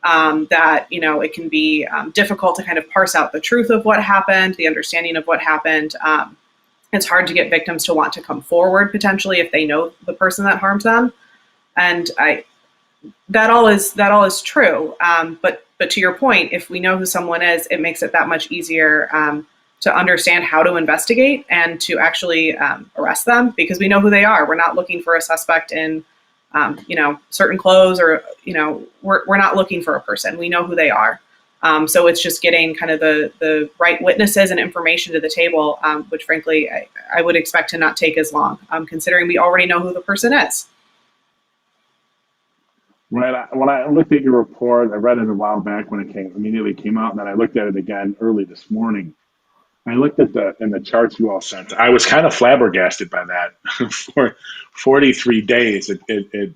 That, you know, it can be difficult to kind of parse out the truth of what happened, the understanding of what happened. It's hard to get victims to want to come forward potentially if they know the person that harmed them. And that all is true. But to your point, if we know who someone is, it makes it that much easier to understand how to investigate and to actually arrest them because we know who they are. We're not looking for a suspect in you know, certain clothes or you know we're not looking for a person. We know who they are. So it's just getting kind of the right witnesses and information to the table, which frankly I would expect to not take as long, considering we already know who the person is. Right. When I looked at your report, I read it a while back when it immediately came out, and then I looked at it again early this morning. I looked at the charts you all sent. I was kind of flabbergasted by that. For 43 days, it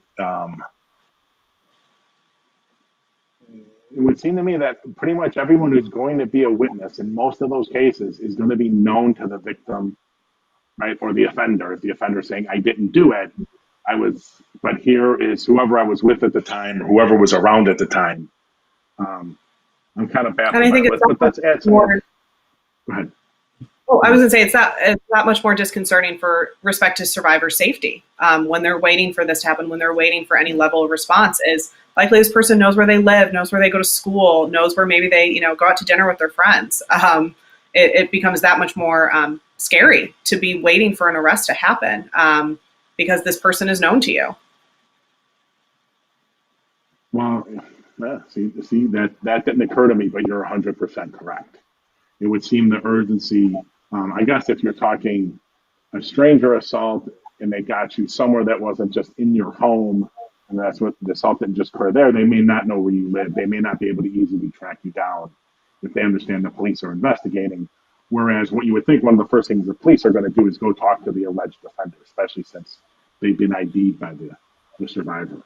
would seem to me that pretty much everyone who's going to be a witness in most of those cases is going to be known to the victim, right, or the offender. If the offender saying, "I didn't do it, I was," but here is whoever I was with at the time, or whoever was around at the time. Um, I'm kind of And baffled I by think it, it's but let's add some more. more. Go ahead. Well, Go I was ahead. going to say it's that much more disconcerting for respect to survivor safety when they're waiting for this to happen, when they're waiting for any level of response. Is likely this person knows where they live, knows where they go to school, knows where maybe they go out to dinner with their friends. It becomes that much more scary to be waiting for an arrest to happen because this person is known to you. Well, yeah, see that didn't occur to me, but you're 100% correct. It would seem the urgency. I guess if you're talking a stranger assault and they got you somewhere that wasn't just in your home, and that's what the assault didn't just occur there, they may not know where you live. They may not be able to easily track you down if they understand the police are investigating. Whereas what you would think one of the first things the police are going to do is go talk to the alleged offender, especially since they've been ID'd by the survivor.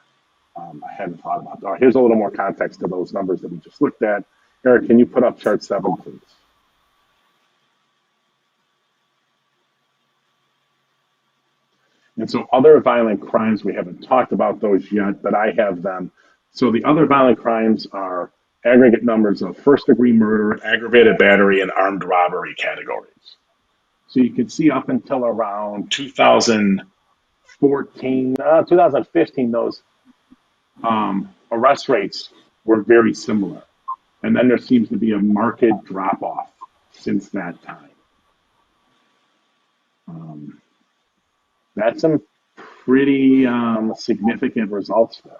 I hadn't thought about that. Here's a little more context to those numbers that we just looked at. Eric, can you put up chart 7, please? And so other violent crimes, we haven't talked about those yet, but I have them. So the other violent crimes are aggregate numbers of first degree murder, aggravated battery, and armed robbery categories. So you can see up until around 2014, 2015, those arrest rates were very similar. And then there seems to be a marked drop off since that time. Um, that's some pretty significant results there.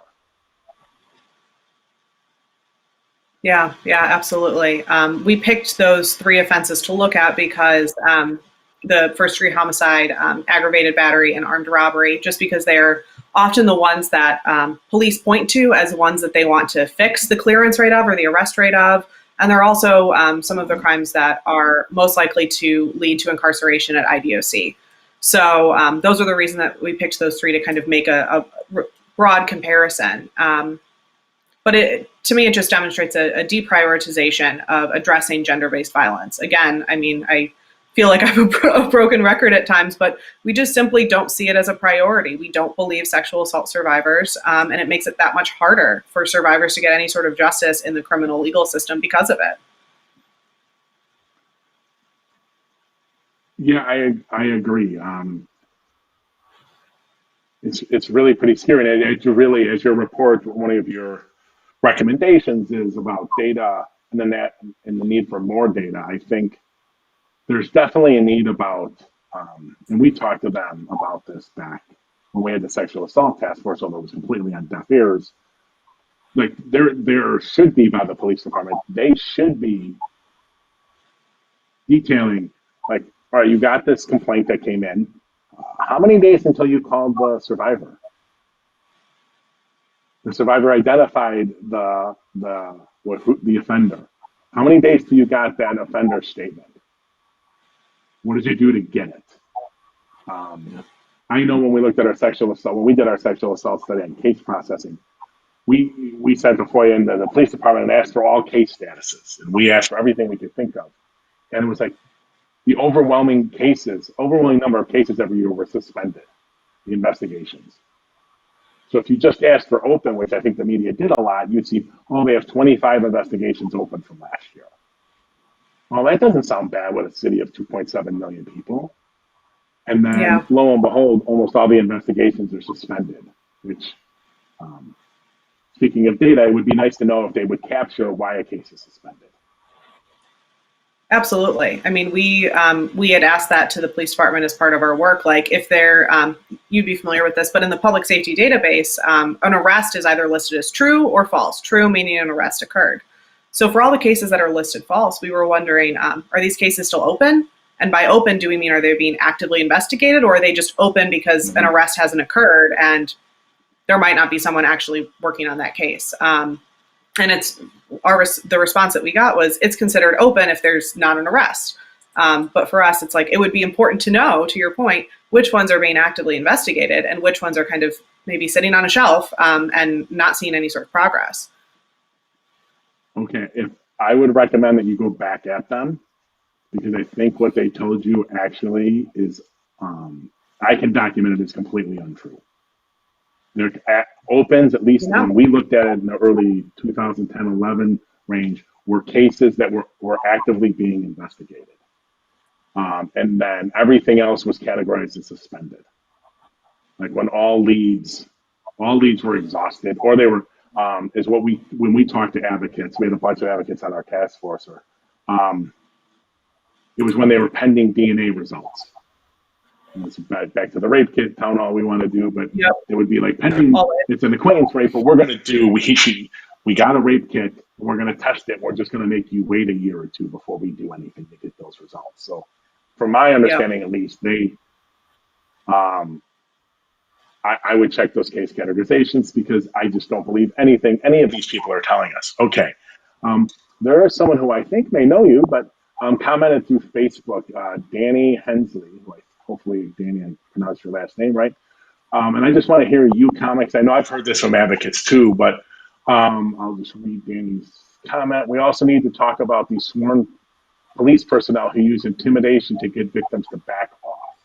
Yeah, yeah, absolutely. We picked those three offenses to look at because the first degree homicide, aggravated battery, and armed robbery, just because they're often the ones that police point to as ones that they want to fix the clearance rate of or the arrest rate of. And they're also some of the crimes that are most likely to lead to incarceration at IDOC. So those are the reason that we picked those three to kind of make a broad comparison. But to me, it just demonstrates a deprioritization of addressing gender-based violence. Again, I mean, I feel like I'm a broken record at times, but we just simply don't see it as a priority. We don't believe sexual assault survivors, and it makes it that much harder for survivors to get any sort of justice in the criminal legal system because of it. Yeah, I agree. It's really pretty scary. And it's really, as your report, one of your recommendations is about data and then that and the need for more data. I think there's definitely a need about, and we talked to them about this back when we had the sexual assault task force, although it was completely on deaf ears. Like there should be by the police department, they should be detailing, like, all right, you got this complaint that came in. How many days until you called the survivor? The survivor identified the offender. How many days till you got that offender statement? What did you do to get it? Um, I know when we looked at our sexual assault, when we did our sexual assault study on case processing, we sent the FOIA into the police department and asked for all case statuses, and we asked for everything we could think of, and it was like the overwhelming number of cases every year were suspended, the investigations. So if you just asked for open, which I think the media did a lot, you'd see, oh, they have 25 investigations open from last year. Well, that doesn't sound bad with a city of 2.7 million people. And then Yeah. lo and behold, almost all the investigations are suspended, which, um, speaking of data, it would be nice to know if they would capture why a case is suspended. Absolutely. I mean, we had asked that to the police department as part of our work. Like, if they're, you'd be familiar with this, but in the public safety database, an arrest is either listed as true or false. True meaning an arrest occurred. So for all the cases that are listed false, we were wondering, are these cases still open? And by open, do we mean are they being actively investigated, or are they just open because an Mm-hmm. arrest hasn't occurred and there might not be someone actually working on that case? And it's the response that we got was it's considered open if there's not an arrest. But for us, it's like it would be important to know, to your point, which ones are being actively investigated and which ones are kind of maybe sitting on a shelf and not seeing any sort of progress. Okay, if I would recommend that you go back at them because I think what they told you actually is, I can document it as completely untrue. Their opens, at least Yeah. when we looked at it in the early 2010-11 range, were cases that were actively being investigated. And then everything else was categorized as suspended. Like when all leads were exhausted, or they were, is what when we talked to advocates, we had a bunch of advocates on our task force, or um, it was when they were pending DNA results. And it's back to the rape kit town hall we want to do, but Yep. it would be like pending. All right. It's an acquaintance rape, but we're going to do. We got a rape kit. We're going to test it. We're just going to make you wait a year or two before we do anything to get those results. So, from my Yep. understanding, at least, um, I would check those case categorizations because I just don't believe anything any of these people are telling us. Okay, um, there is someone who I think may know you, but commented through Facebook, Danny Hensley, who hopefully Danny, I pronounced your last name right. And I just want to hear you comments. I know I've heard this from advocates too, but I'll just read Danny's comment. We also need to talk about these sworn police personnel who use intimidation to get victims to back off,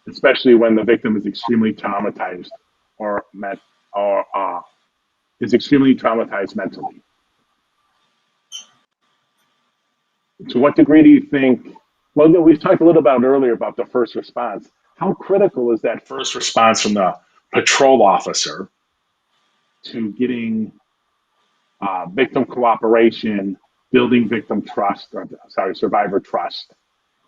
especially when the victim is extremely traumatized or met or is extremely traumatized mentally. To what degree do you think? Well, we've talked a little about earlier about the first response. How critical is that first response from the patrol officer to getting victim cooperation, building victim trust, or sorry, survivor trust,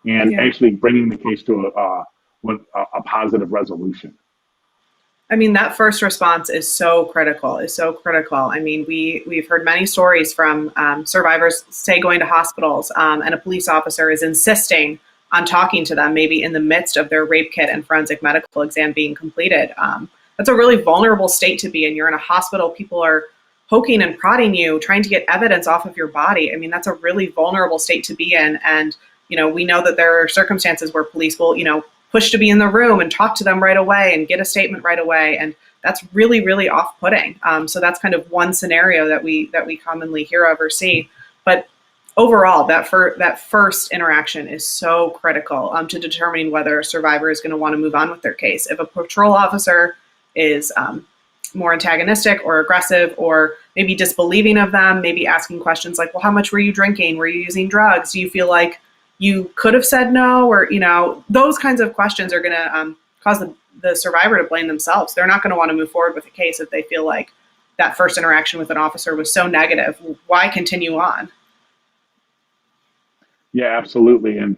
and Yeah. actually bringing the case to a positive resolution? I mean, that first response is so critical, is so critical. I mean, we've heard many stories from survivors, say, going to hospitals, and a police officer is insisting on talking to them, maybe in the midst of their rape kit and forensic medical exam being completed. That's a really vulnerable state to be in. You're in a hospital, people are poking and prodding you, trying to get evidence off of your body. I mean, that's a really vulnerable state to be in. And, we know that there are circumstances where police will, push to be in the room and talk to them right away and get a statement right away. And that's really, really off-putting. So that's kind of one scenario that we commonly hear of or see. But overall, that first interaction is so critical to determining whether a survivor is going to want to move on with their case. If a patrol officer is more antagonistic or aggressive or maybe disbelieving of them, maybe asking questions like, well, how much were you drinking? Were you using drugs? Do you feel like you could have said no? Or, those kinds of questions are going to cause the survivor to blame themselves. They're not going to want to move forward with a case if they feel like that first interaction with an officer was so negative. Why continue on? Yeah, absolutely. And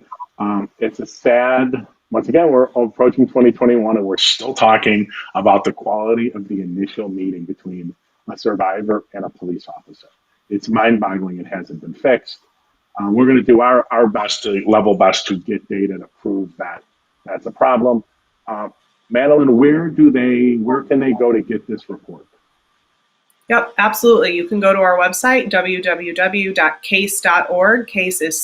it's a sad, once again, we're approaching 2021 and we're still talking about the quality of the initial meeting between a survivor and a police officer. It's mind-boggling. It hasn't been fixed. We're going to do our best best to get data to prove that that's a problem. Madeline, where can they go to get this report? Yep, absolutely. You can go to our website, www.caase.org. CAASE is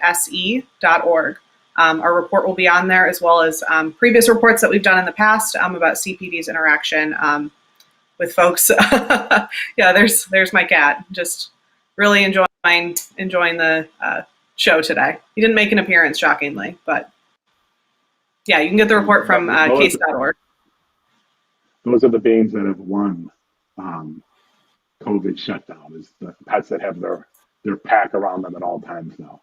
CAASE.org. Our report will be on there, as well as previous reports that we've done in the past about CPD's interaction with folks. Yeah, there's my cat. Just really enjoying the show today. He didn't make an appearance, shockingly, but yeah, you can get the report from CAASE.org. Those are the beings that have won COVID shutdown, is the pets that have their pack around them at all times now.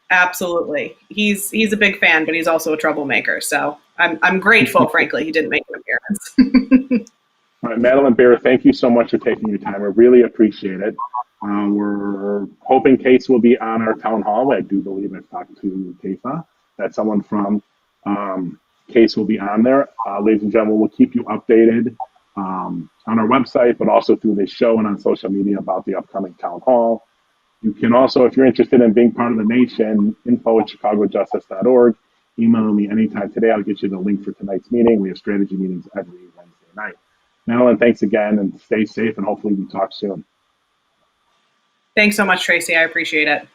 Absolutely. He's a big fan, but he's also a troublemaker. So I'm grateful, frankly, he didn't make an appearance. All right, Madeline Behr, thank you so much for taking your time. I really appreciate it. We're hoping CAASE will be on our town hall. I do believe I've talked to Keifa, that someone from CAASE will be on there. Ladies and gentlemen, we'll keep you updated on our website, but also through this show and on social media about the upcoming town hall. You can also, if you're interested in being part of the nation, info@chicagojustice.org. Email me anytime today. I'll get you the link for tonight's meeting. We have strategy meetings every Wednesday night. Madeline, thanks again, and stay safe, and hopefully we talk soon. Thanks so much, Tracy. I appreciate it.